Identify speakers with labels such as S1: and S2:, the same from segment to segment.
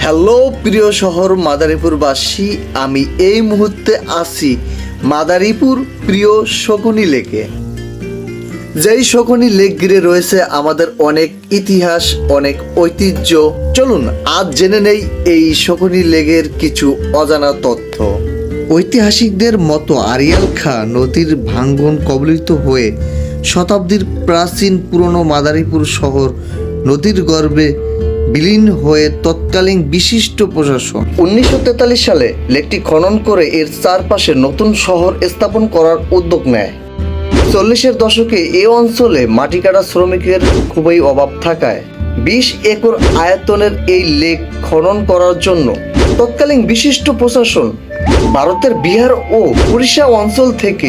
S1: Hello প্রিয় শহর মাদারীপুরবাসী, আমি এই মুহূর্তে আছি মাদারীপুর প্রিয় শকুনি লেকে। যেই শকুনি লেক ঘিরে রয়েছে আমাদের অনেক ইতিহাস, অনেক ঐতিহ্য। চলুন আজ জেনে নেই এই শকুনি লেকের কিছু অজানা তথ্য। ঐতিহাসিকদের মতো আড়িয়াল খাঁ নদীর ভাঙ্গন কবলিত হয়ে শতাব্দীর প্রাচীন পুরনো মাদারীপুর শহর নদীর গর্ভে বিলীন হয়ে তৎকালীন বিশিষ্ট প্রশাসন 1943 সালে লেকটি খনন করে এর চারপাশে নতুন শহর স্থাপন করার উদ্যোগ নেয়। 40-এর দশকে এ অঞ্চলে মাটি কাটা শ্রমিকের খুবই অভাব থাকায় 20 একর আয়তনের এই লেক খনন করার জন্য তৎকালীন বিশিষ্ট প্রশাসন ভারতের বিহার ও উড়িষ্যা অঞ্চল থেকে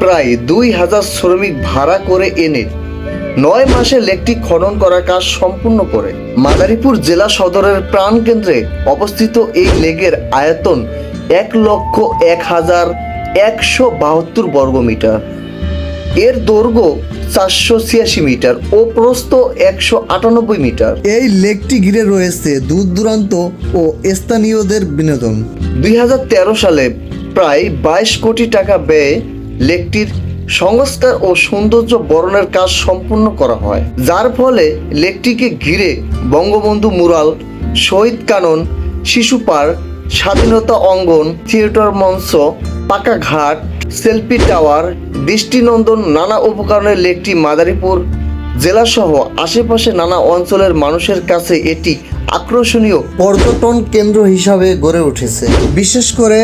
S1: প্রায় 2000 শ্রমিক ভাড়া করে এনে 9 মাসে লেকটি খনন করার কাজ সম্পূর্ণ করে। মাদারীপুর জেলা সদরের প্রাণকেন্দ্রে অবস্থিত এই লেকের আয়তন 1,01,172 বর্গমিটার, এর দৈর্ঘ্য 486 মিটার ও প্রস্থ 198 মিটার। এই লেকটি ঘিরে রয়েছে দূর দূরান্ত ও স্থানীয়দের বিনোদন। 2013 সালে প্রায় 22 কোটি টাকা ব্যয়ে লেকটির সংস্কার ও সৌন্দর্য বরণের কাজ সম্পূর্ণ করা হয়, যার ফলে লেকটিকে ঘিরে বঙ্গবন্ধু মুরাল, শহীদ কানন, শিশু পার্ক, স্বাধীনতা অঙ্গন, থিয়েটার মঞ্চ, পাকা ঘাট, সেলফি টাওয়ার, দৃষ্টিনন্দন নানা উপকরণের লেকটি মাদারীপুর জেলাসহ আশেপাশে নানা অঞ্চলের মানুষের কাছে এটি আকর্ষণীয় পর্যটন কেন্দ্র হিসাবে গড়ে উঠেছে। বিশেষ করে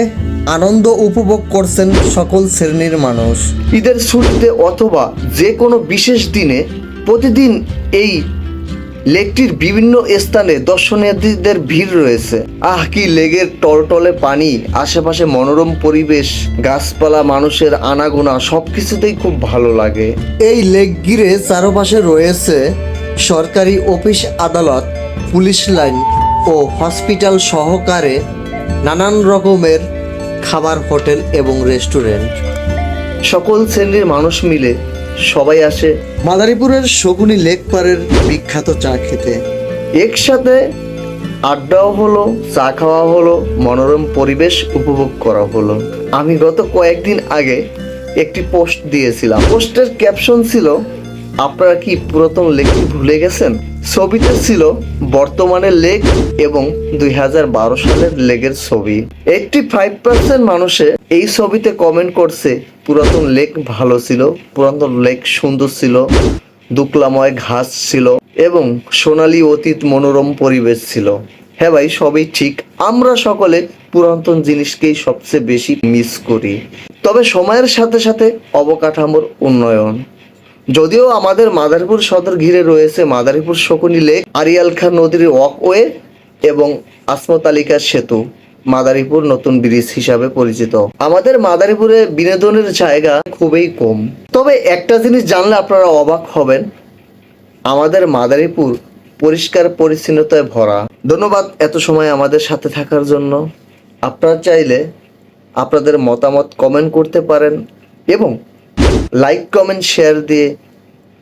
S1: আনন্দ উপভোগ করছেন সকল শ্রেণীর মানুষ। ঈদের ছুটিতে অথবা যে কোনো বিশেষ দিনে প্রতিদিন এই লেকটির বিভিন্ন স্থানে দর্শনার্থীদের ভিড় রয়েছে। কি লেকের টলটলে পানি, আশেপাশে মনোরম পরিবেশ, গাছপালা, মানুষের আনাগোনা সবকিছুতেই খুব ভালো লাগে। এই লেক ঘিরে চারপাশে রয়েছে সরকারি অফিস, আদালত, পুলিশ লাইন ও হসপিটাল সহকারে নানান রকমের খাবার, হোটেল এবং রেস্টুরেন্ট। সকল শ্রেণীর মানুষ মিলে সবাই আসে মাদারীপুরের শকুনি লেক পাড়ের বিখ্যাত চা খেতে। একসাথে আড্ডাও হলো, চা খাওয়া হলো, মনোরম পরিবেশ উপভোগ করা হলো। আমি গত কয়েকদিন আগে একটি পোস্ট দিয়েছিলাম। পোস্টের ক্যাপশন ছিল, আপনারা কি পুরাতন লেকটি ভুলে গেছেন? ছবিতে ছিল বর্তমানের লেক এবং 2012 সালের লেকের ছবি। 85% মানুষে এই ছবিতে কমেন্ট করছে পুরাতন লেক ভালো ছিল, পুরাতন লেক সুন্দর ছিল, দুকলাময় ঘাস ছিল এবং সোনালী অতীত মনোরম পরিবেশ ছিল। হ্যাঁ ভাই, সবই ঠিক। আমরা সকলে পুরাতন জিনিসকেই সবচেয়ে বেশি মিস করি। তবে সময়ের সাথে সাথে অবকাঠামোর উন্নয়ন, যদিও আমাদের মাদারীপুর সদর ঘিরে রয়েছে মাদারীপুর শকুনি লেক, আড়িয়াল খাঁ নদীর ওয়াকওয়ে এবং আসমত আলী খাঁ সেতু, মাদারীপুর নতুন ব্রিজ হিসাবে পরিচিত। আমাদের মাদারীপুরে বিনোদনের জায়গা খুবই কম। তবে একটা জিনিস জানলে আপনারা অবাক হবেন, আমাদের মাদারীপুর পরিষ্কার পরিচ্ছন্নতায় ভরা। ধন্যবাদ এত সময় আমাদের সাথে থাকার জন্য। আপনারা চাইলে আপনাদের মতামত কমেন্ট করতে পারেন এবং লাইক, কমেন্ট, শেয়ার দিয়ে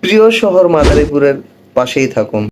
S1: প্রিয় শহর মাদারীপুরের পাশেই থাকুন।